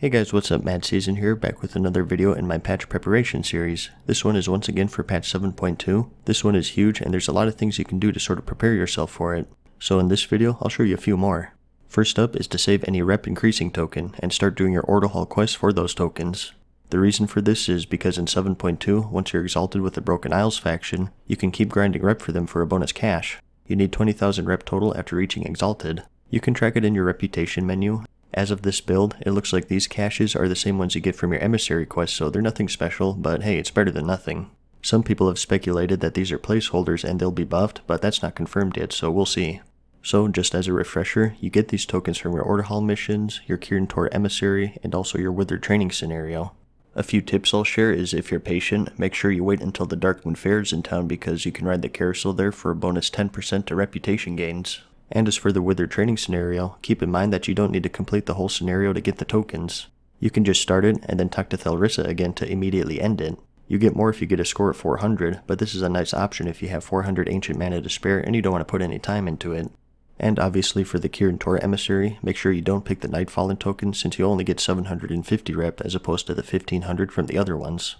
Hey guys, what's up? MadSeason here, back with another video in my patch preparation series. This one is once again for patch 7.2. This one is huge and there's a lot of things you can do to sort of prepare yourself for it. So in this video, I'll show you a few more. First up is to save any rep increasing token and start doing your order hall quests for those tokens. The reason for this is because in 7.2, once you're exalted with the Broken Isles faction, you can keep grinding rep for them for a bonus cash. You need 20,000 rep total after reaching exalted. You can track it in your reputation menu. As of this build, it looks like these caches are the same ones you get from your emissary quest, so they're nothing special, but hey, it's better than nothing. Some people have speculated that these are placeholders and they'll be buffed, but that's not confirmed yet, so we'll see. So, just as a refresher, you get these tokens from your order hall missions, your Kirin Tor emissary, and also your Withered training scenario. A few tips I'll share is if you're patient, make sure you wait until the Darkmoon Fair is in town because you can ride the carousel there for a bonus 10% to reputation gains. And as for the Withered training scenario, keep in mind that you don't need to complete the whole scenario to get the tokens. You can just start it and then talk to Thelrissa again to immediately end it. You get more if you get a score at 400, but this is a nice option if you have 400 ancient mana to spare and you don't want to put any time into it. And obviously for the Kirin Tor emissary, make sure you don't pick the Nightfallen token since you only get 750 rep as opposed to the 1500 from the other ones.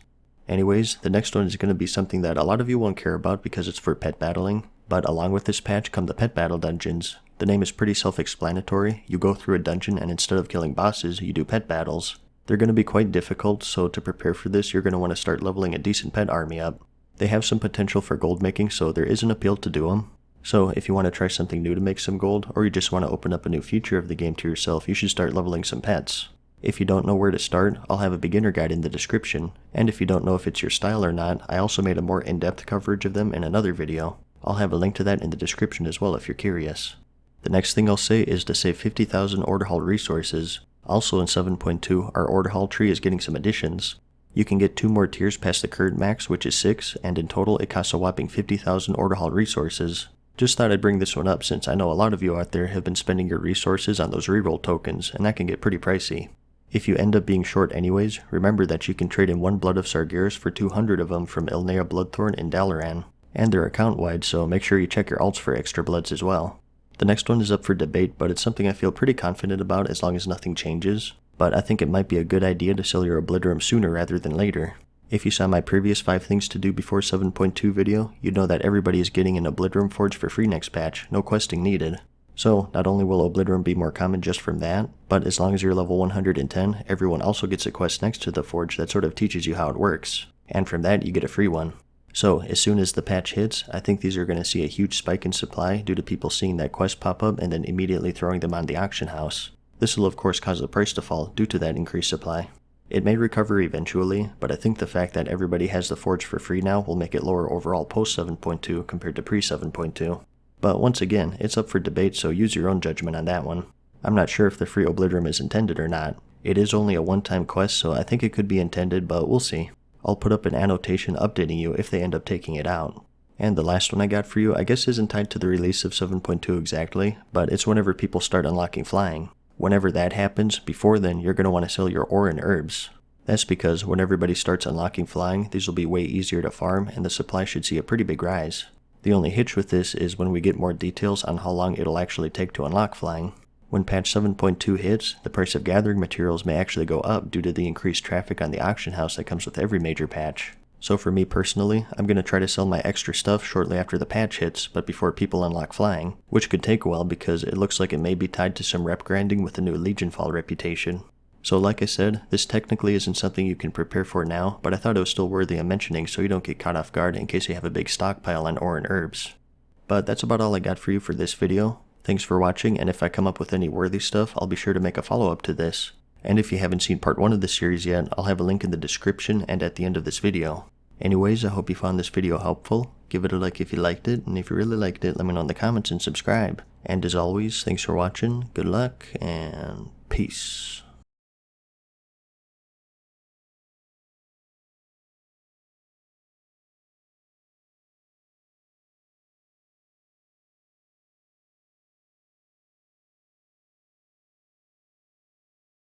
Anyways, the next one is going to be something that a lot of you won't care about because it's for pet battling, but along with this patch come the pet battle dungeons. The name is pretty self-explanatory. You go through a dungeon and instead of killing bosses, you do pet battles. They're going to be quite difficult, so to prepare for this, you're going to want to start leveling a decent pet army up. They have some potential for gold making, so there is an appeal to do them. So if you want to try something new to make some gold, or you just want to open up a new feature of the game to yourself, you should start leveling some pets. If you don't know where to start, I'll have a beginner guide in the description, and if you don't know if it's your style or not, I also made a more in-depth coverage of them in another video. I'll have a link to that in the description as well if you're curious. The next thing I'll say is to save 50,000 order hall resources. Also in 7.2, our order hall tree is getting some additions. You can get 2 more tiers past the current max, which is 6, and in total it costs a whopping 50,000 order hall resources. Just thought I'd bring this one up since I know a lot of you out there have been spending your resources on those reroll tokens, and that can get pretty pricey. If you end up being short anyways, remember that you can trade in 1 Blood of Sargeras for 200 of them from Ilnea Bloodthorn in Dalaran. And they're account-wide, so make sure you check your alts for extra bloods as well. The next one is up for debate, but it's something I feel pretty confident about as long as nothing changes. But I think it might be a good idea to sell your Obliterum sooner rather than later. If you saw my previous 5 things to do before 7.2 video, you'd know that everybody is getting an Obliterum Forge for free next patch, no questing needed. So, not only will Obliterum be more common just from that, but as long as you're level 110, everyone also gets a quest next to the Forge that sort of teaches you how it works. And from that, you get a free one. So, as soon as the patch hits, I think these are going to see a huge spike in supply due to people seeing that quest pop up and then immediately throwing them on the auction house. This will of course cause the price to fall due to that increased supply. It may recover eventually, but I think the fact that everybody has the Forge for free now will make it lower overall post 7.2 compared to pre 7.2. But once again, it's up for debate, so use your own judgment on that one. I'm not sure if the free Obliterum is intended or not. It is only a one-time quest, so I think it could be intended, but we'll see. I'll put up an annotation updating you if they end up taking it out. And the last one I got for you I guess isn't tied to the release of 7.2 exactly, but it's whenever people start unlocking flying. Whenever that happens, before then you're going to want to sell your Orin herbs. That's because when everybody starts unlocking flying, these will be way easier to farm and the supply should see a pretty big rise. The only hitch with this is when we get more details on how long it'll actually take to unlock flying. When patch 7.2 hits, the price of gathering materials may actually go up due to the increased traffic on the auction house that comes with every major patch. So for me personally, I'm going to try to sell my extra stuff shortly after the patch hits, but before people unlock flying, which could take a while because it looks like it may be tied to some rep grinding with the new Legion Fall reputation. So like I said, this technically isn't something you can prepare for now, but I thought it was still worthy of mentioning so you don't get caught off guard in case you have a big stockpile on Orin herbs. But that's about all I got for you for this video. Thanks for watching, and if I come up with any worthy stuff, I'll be sure to make a follow-up to this. And if you haven't seen part 1 of this series yet, I'll have a link in the description and at the end of this video. Anyways, I hope you found this video helpful. Give it a like if you liked it, and if you really liked it, let me know in the comments and subscribe. And as always, thanks for watching, good luck, and peace.